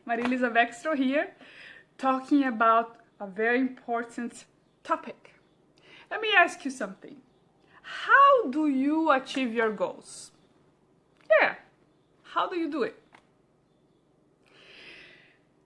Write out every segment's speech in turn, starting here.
Marilisa Vextro here, talking about a very important topic. Let me ask you something. How do you achieve your goals? Yeah, how do you do it?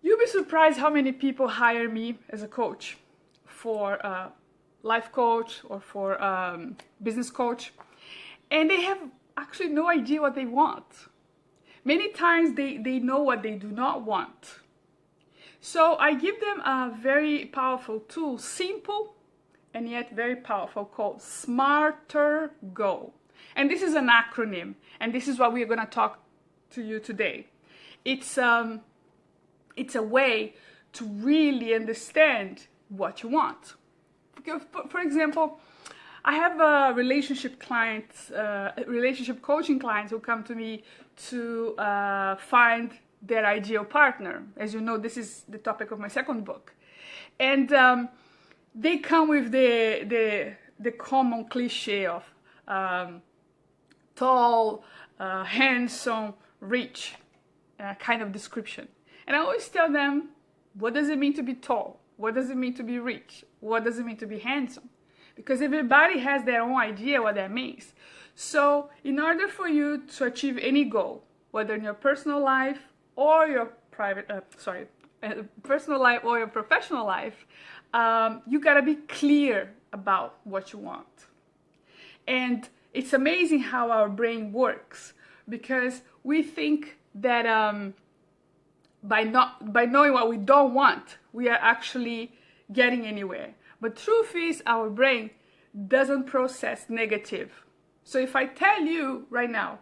You'll be surprised how many people hire me as a coach, for a life coach or for a business coach, and they have actually no idea what they want. Many times they know what they do not want. So I give them a very powerful tool, simple and yet very powerful, called Smarter Go. And this is an acronym, and this is what we're going to talk to you today. It's a way to really understand what you want. For example, I have relationship coaching clients who come to me to find their ideal partner. As you know, this is the topic of my second book. And they come with the common cliche of tall, handsome, rich kind of description. And I always tell them, what does it mean to be tall? What does it mean to be rich? What does it mean to be handsome? Because everybody has their own idea what that means. So in order for you to achieve any goal, whether in your personal life or your personal life or your professional life, you gotta be clear about what you want. And it's amazing how our brain works, because we think that by knowing what we don't want, we are actually getting anywhere. But truth is, our brain doesn't process negative. So if I tell you right now,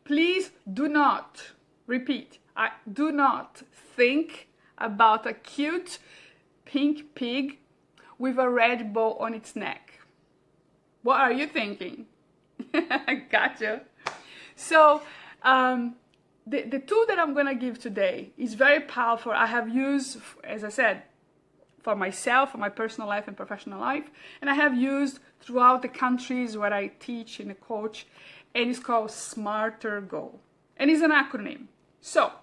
please do not, repeat, do not think about a cute pink pig with a red bow on its neck. What are you thinking? Gotcha. So the tool that I'm going to give today is very powerful. I have used, as I said, for myself, for my personal life and professional life, and I have used throughout the countries where I teach and coach, and it's called Smarter Go. And it's an acronym. So,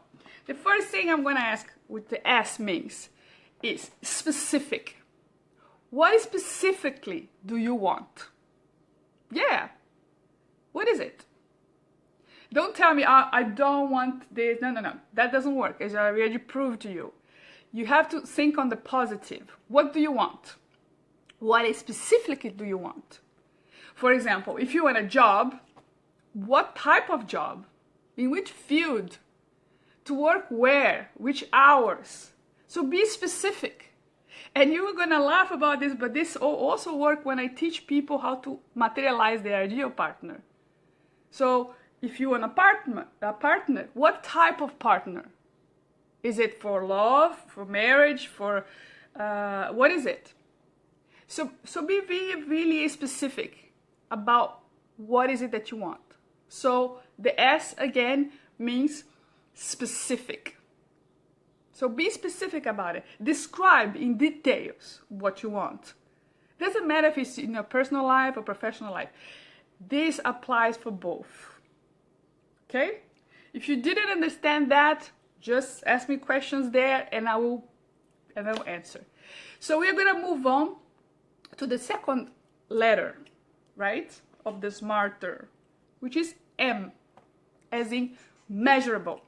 the first thing I'm going to ask, with the S means, is specific. What specifically do you want? Yeah. What is it? Don't tell me, I don't want this. No. That doesn't work, as I already proved to you. You have to think on the positive. What do you want? What specifically do you want? For example, if you want a job, what type of job? In which field? To work where? Which hours? So be specific. And you're gonna laugh about this, but this also works when I teach people how to materialize their ideal partner. So if you want a partner, what type of partner? Is it for love, for marriage, for what is it? So be really specific about what is it that you want. So the S again means specific. So be specific about it. Describe in details what you want. Doesn't matter if it's in your personal life or professional life. This applies for both. Okay? If you didn't understand that, just ask me questions there and I will answer. So we're going to move on to the second letter, right, of the Smarter, which is M, as in measurable.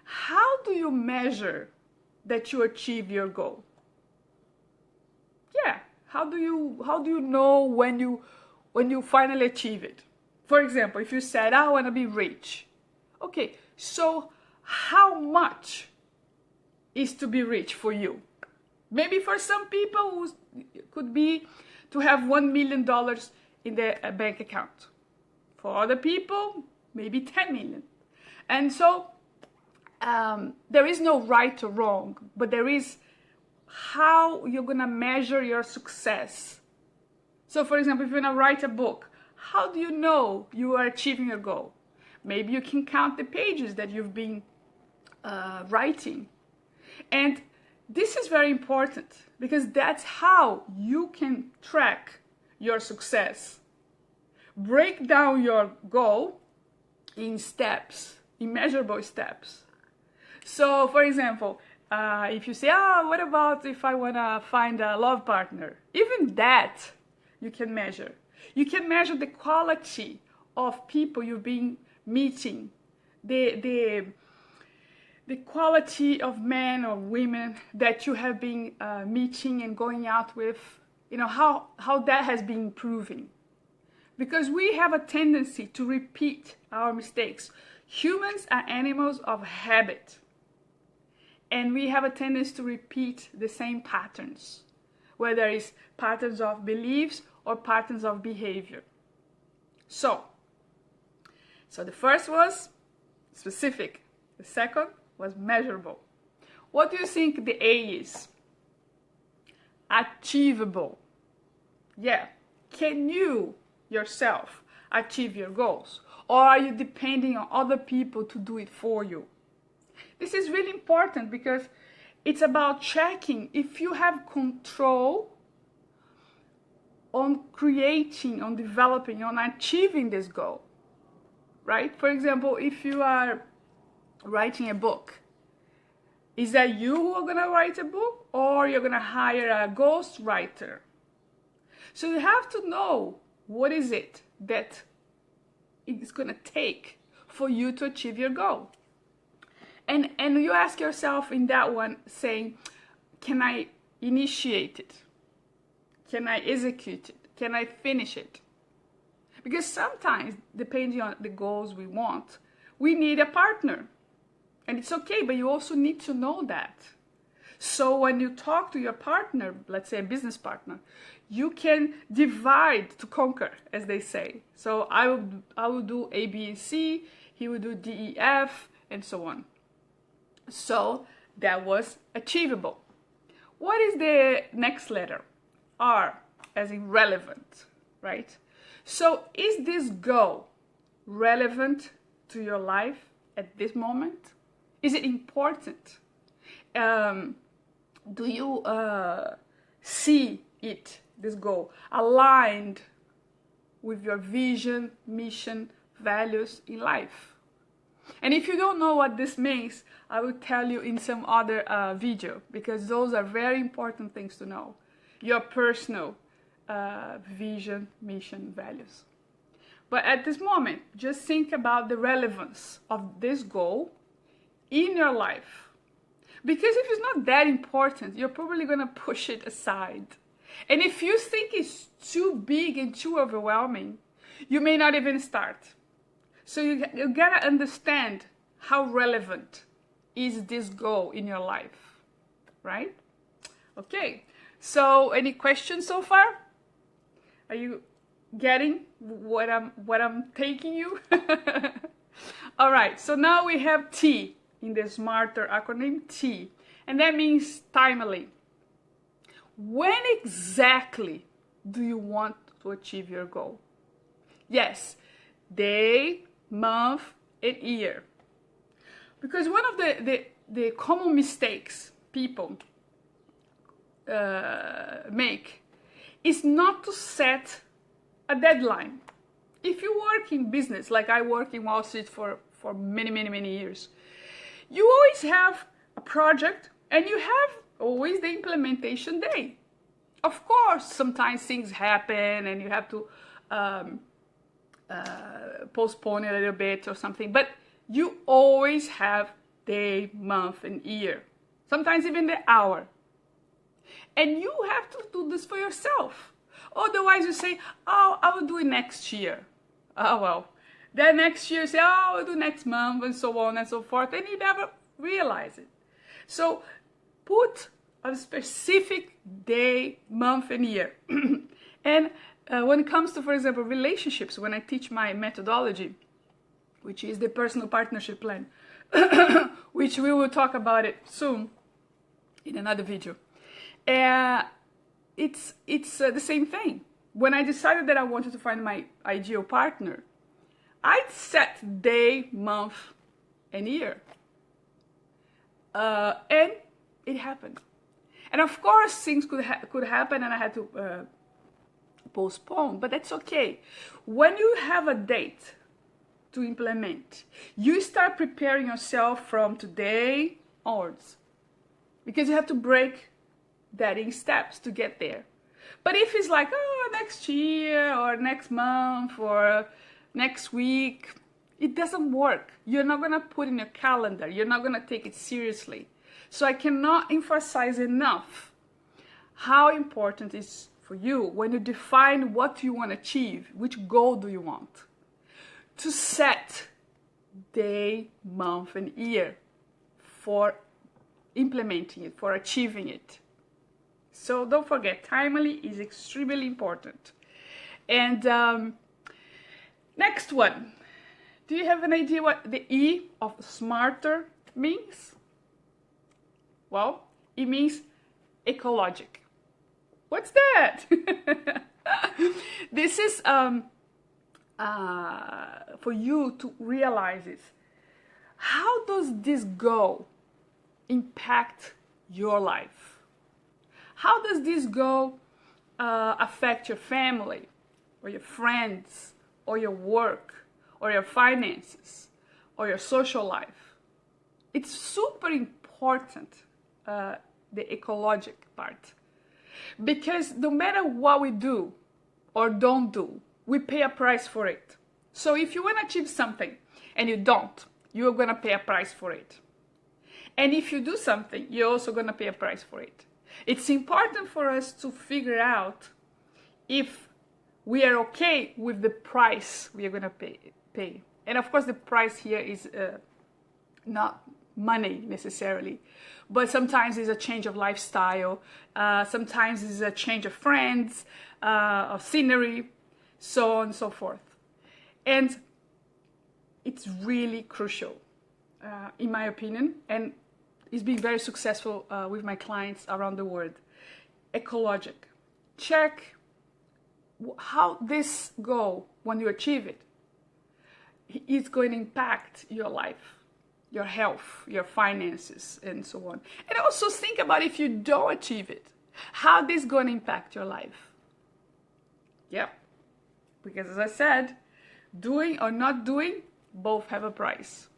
How do you measure that you achieve your goal? Yeah, how do you know when you finally achieve it? For example, if you said, I want to be rich. Okay, so how much is to be rich for you? Maybe for some people it could be to have $1 million in their bank account. For other people, maybe 10 million. And so there is no right or wrong, but there is how you're gonna measure your success. So for example, if you're gonna write a book, how do you know you are achieving your goal? Maybe you can count the pages that you've been writing. And this is very important because that's how you can track your success. Break down your goal in steps, in measurable steps. So, for example, if you say, what about if I want to find a love partner? Even that you can measure. You can measure the quality of people you've been meeting, the quality of men or women that you have been meeting and going out with, how that has been improving. Because we have a tendency to repeat our mistakes. Humans are animals of habit. And we have a tendency to repeat the same patterns, whether it's patterns of beliefs or patterns of behavior. So the first was specific. The second was measurable. What do you think the A is? Achievable. Yeah. Can you yourself achieve your goals? Or are you depending on other people to do it for you? This is really important because it's about checking if you have control on creating, on developing, on achieving this goal, right? For example, if you are writing a book, is that you who are gonna write a book, or you're gonna hire a ghost writer? So you have to know what is it that it's gonna take for you to achieve your goal. And you ask yourself in that one, saying, can I initiate it? Can I execute it? Can I finish it? Because sometimes, depending on the goals we want, we need a partner. And it's okay, but you also need to know that. So when you talk to your partner, let's say a business partner, you can divide to conquer, as they say. So I will do A, B, and C, he will do D, E, F, and so on. So that was achievable. What is the next letter? R, as in relevant, right? So is this goal relevant to your life at this moment? Is it important? Do you see it, this goal, aligned with your vision, mission, values in life? And if you don't know what this means, I will tell you in some other video, because those are very important things to know. Your personal vision, mission, values. But at this moment, just think about the relevance of this goal in your life. Because if it's not that important, you're probably going to push it aside. And if you think it's too big and too overwhelming, you may not even start. So you gotta understand how relevant is this goal in your life, right? Okay, so any questions so far? Are you getting what I'm taking you? All right, so now we have T in the SMARTER acronym, T, and that means timely. When exactly do you want to achieve your goal? Yes, day, month, and year. Because one of the common mistakes people make is not to set a deadline. If you work in business, like I work in Wall Street for many years, you always have a project and you have always the implementation day. Of course, sometimes things happen and you have to postpone a little bit or something, but you always have day, month, and year. Sometimes even the hour. And you have to do this for yourself. Otherwise you say, oh, I will do it next year. Oh, well. Then next year you say, oh, I'll do next month, and so on and so forth, and you never realize it. So put a specific day, month, and year. And when it comes to, for example, relationships, when I teach my methodology, which is the personal partnership plan, which we will talk about it soon in another video. It's the same thing. When I decided that I wanted to find my ideal partner, I set day, month, and year. And it happened. And of course, things could happen and I had to postpone, but that's okay. When you have a date to implement, you start preparing yourself from today onwards. Because you have to break that in steps to get there. But if it's like, oh, next year or next month or next week, it doesn't work. You're not going to put in your calendar. You're not going to take it seriously. So I cannot emphasize enough how important it is for you when you define what you want to achieve, which goal do you want, to set day, month, and year for implementing it, for achieving it. So don't forget, timely is extremely important. And next one. Do you have an idea what the E of smarter means? Well, it means ecologic. What's that? This is for you to realize it. How does this goal impact your life? How does this goal affect your family or your friends or your work or your finances or your social life? It's super important, the ecologic part, because no matter what we do or don't do, we pay a price for it. So if you want to achieve something and you don't, you're going to pay a price for it. And if you do something, you're also going to pay a price for it. It's important for us to figure out if we are okay with the price we are going to pay. And of course, the price here is not money necessarily, but sometimes it's a change of lifestyle, sometimes it's a change of friends, of scenery, so on and so forth. And it's really crucial, in my opinion, and it's been very successful with my clients around the world. Ecologic. Check how this goal, when you achieve it, is going to impact your life, your health, your finances, and so on. And also think about if you don't achieve it, how this is going to impact your life. Yeah, because as I said, doing or not doing, both have a price.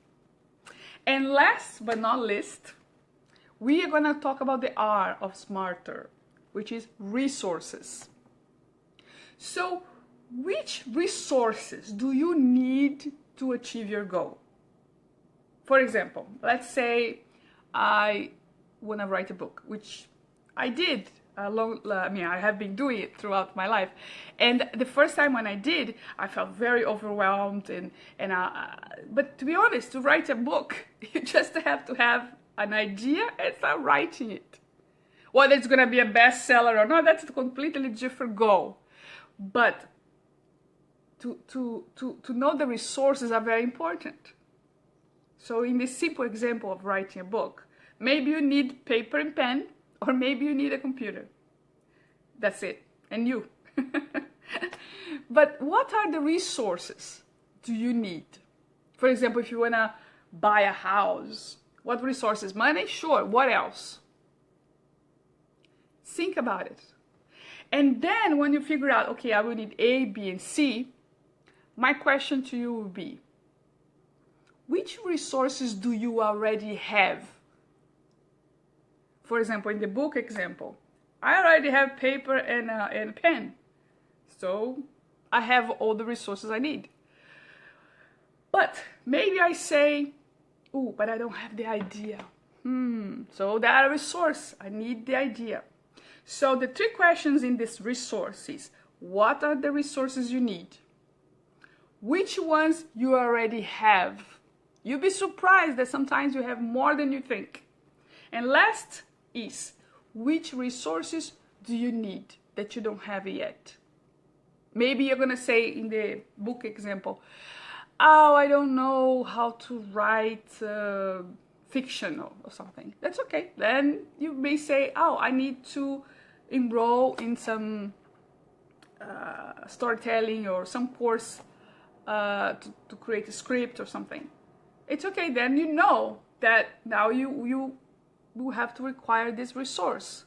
And last but not least, we are going to talk about the R of smarter, which is resources. So, which resources do you need to achieve your goal? For example, let's say I want to write a book, which I did. I have been doing it throughout my life. And the first time when I did, I felt very overwhelmed. But to be honest, to write a book, you just have to have an idea and start writing it. Whether it's going to be a bestseller or not, that's a completely different goal. But to know the resources are very important. So in this simple example of writing a book, maybe you need paper and pen, or maybe you need a computer. That's it. And you. But what are the resources do you need? For example, if you want to buy a house, what resources? Money? Sure. What else? Think about it. And then when you figure out, okay, I will need A, B, and C, my question to you will be, which resources do you already have? For example, in the book example, I already have paper and pen. So I have all the resources I need. But maybe I say, oh, but I don't have the idea. So that resource, I need the idea. So the three questions in this resource is, what are the resources you need? Which ones you already have? You'll be surprised that sometimes you have more than you think. And last is, which resources do you need that you don't have yet? Maybe you're going to say in the book example, oh, I don't know how to write fiction or something. That's okay. Then you may say, oh, I need to enroll in some storytelling or some course to create a script or something. It's okay. Then you know that now you have to require this resource.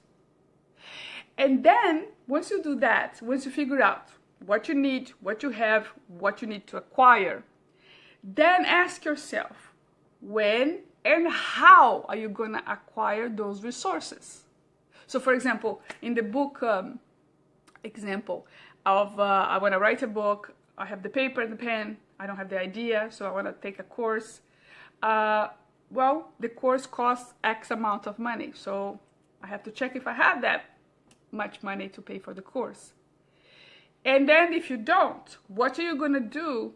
And then once you do that, once you figure out what you need, what you have, what you need to acquire, then ask yourself, when and how are you going to acquire those resources. So for example, in the book example of I want to write a book, I have the paper and the pen, I don't have the idea, so I want to take a course. Well, the course costs X amount of money, so I have to check if I have that much money to pay for the course. And then if you don't, what are you going to do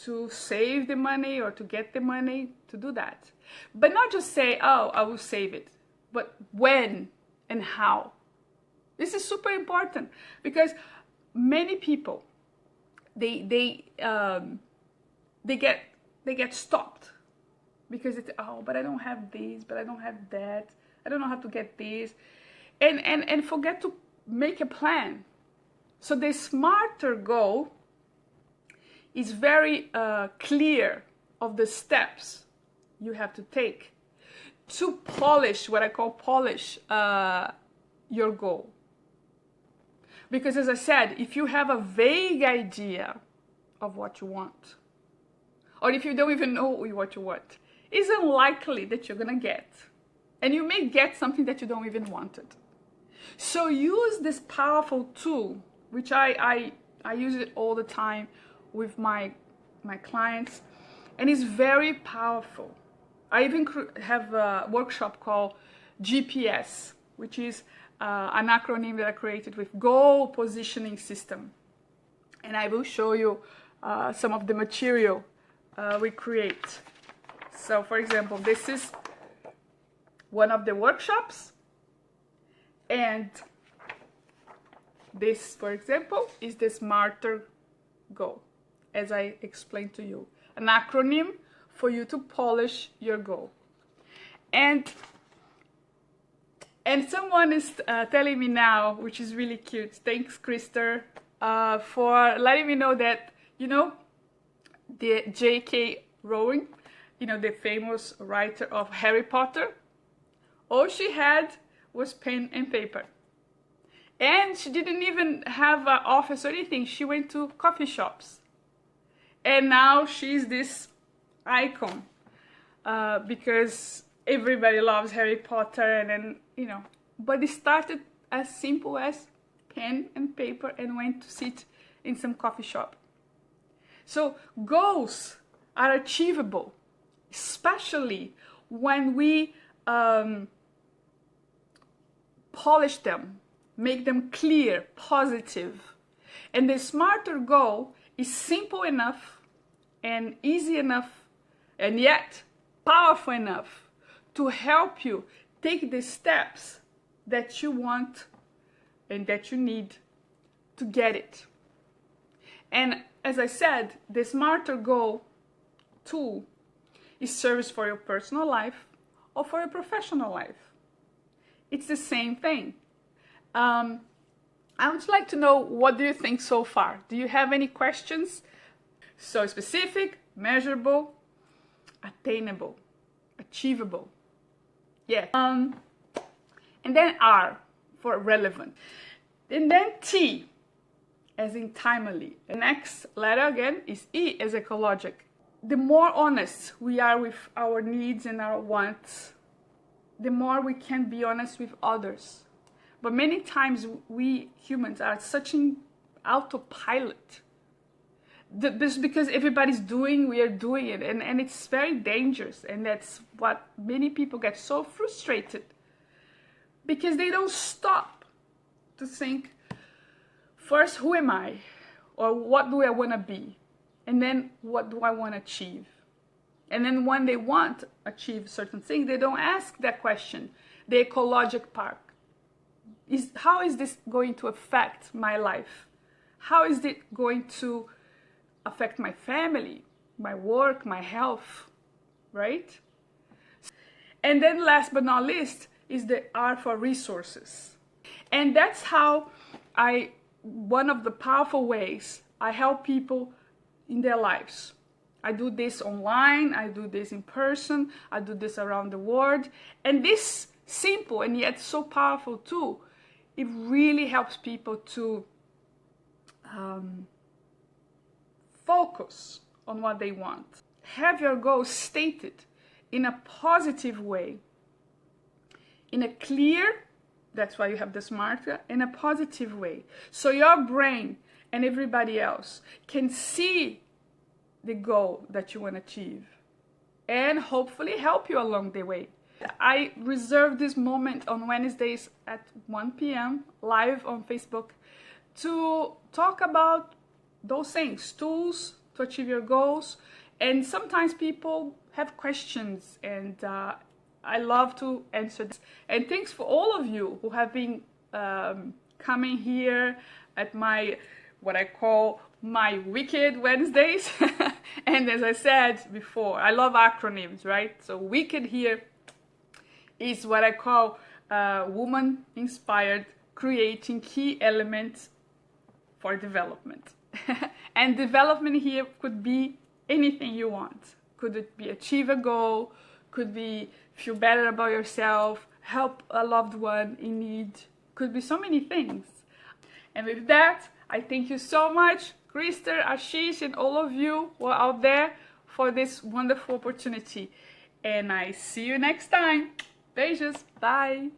to save the money or to get the money to do that? But not just say, oh, I will save it, but when and how. This is super important because many people, they get stopped because it's, oh, but I don't have this, but I don't have that, I don't know how to get this, and forget to make a plan. So the smarter goal is very clear of the steps you have to take to polish, what I call polish, your goal. Because as I said, if you have a vague idea of what you want, or if you don't even know what you want, it's unlikely that you're gonna get. And you may get something that you don't even want it. So use this powerful tool, which I use it all the time with my clients, and it's very powerful. I even have a workshop called GPS, which is an acronym that I created with Goal Positioning System. And I will show you some of the material we create. So for example, this is one of the workshops, and this, for example, is the smarter goal, as I explained to you. An acronym for you to polish your goal. And someone is telling me now, which is really cute, thanks Krister, for letting me know that, you know, the J.K. Rowling, you know, the famous writer of Harry Potter, all she had was pen and paper. And she didn't even have an office or anything. She went to coffee shops. And now she's this icon because everybody loves Harry Potter, and then, you know, but it started as simple as pen and paper and went to sit in some coffee shop. So goals are achievable, especially when we polish them, make them clear, positive. And the smarter goal is simple enough and easy enough and yet powerful enough to help you take the steps that you want and that you need to get it. And as I said, the smarter goal tool is serves for your personal life or for your professional life. It's the same thing. I would like to know, what do you think so far? Do you have any questions? So specific, measurable, attainable, achievable. Yeah. And then R for relevant. And then T as in timely. The next letter again is E as ecologic. The more honest we are with our needs and our wants, the more we can be honest with others. But many times we humans are such an autopilot. Just because everybody's doing, we are doing it. And it's very dangerous. And that's what many people get so frustrated. Because they don't stop to think, first, who am I? Or what do I want to be? And then, what do I want to achieve? And then when they want to achieve certain things, they don't ask that question. The ecologic part. How is this going to affect my life? How is it going to affect my family, my work, my health, right? And then last but not least is the R for resources. And that's how one of the powerful ways I help people in their lives. I do this online, I do this in person, I do this around the world. And this simple and yet so powerful tool, it really helps people to focus on what they want. Have your goals stated in a positive way, in a clear, that's why you have this marker, in a positive way. So your brain and everybody else can see the goal that you want to achieve and hopefully help you along the way. I reserve this moment on Wednesdays at 1 p.m. live on Facebook to talk about those things, tools to achieve your goals. And sometimes people have questions, and I love to answer this. And thanks for all of you who have been coming here at my, what I call my Wicked Wednesdays. And as I said before, I love acronyms, right? So Wicked here is what I call woman-inspired, creating key elements for development. And development here could be anything you want. Could it be achieve a goal, could be feel better about yourself, help a loved one in need, could be so many things. And with that, I thank you so much, Krister, Ashish, and all of you who are out there for this wonderful opportunity. And I see you next time. Beijos, bye!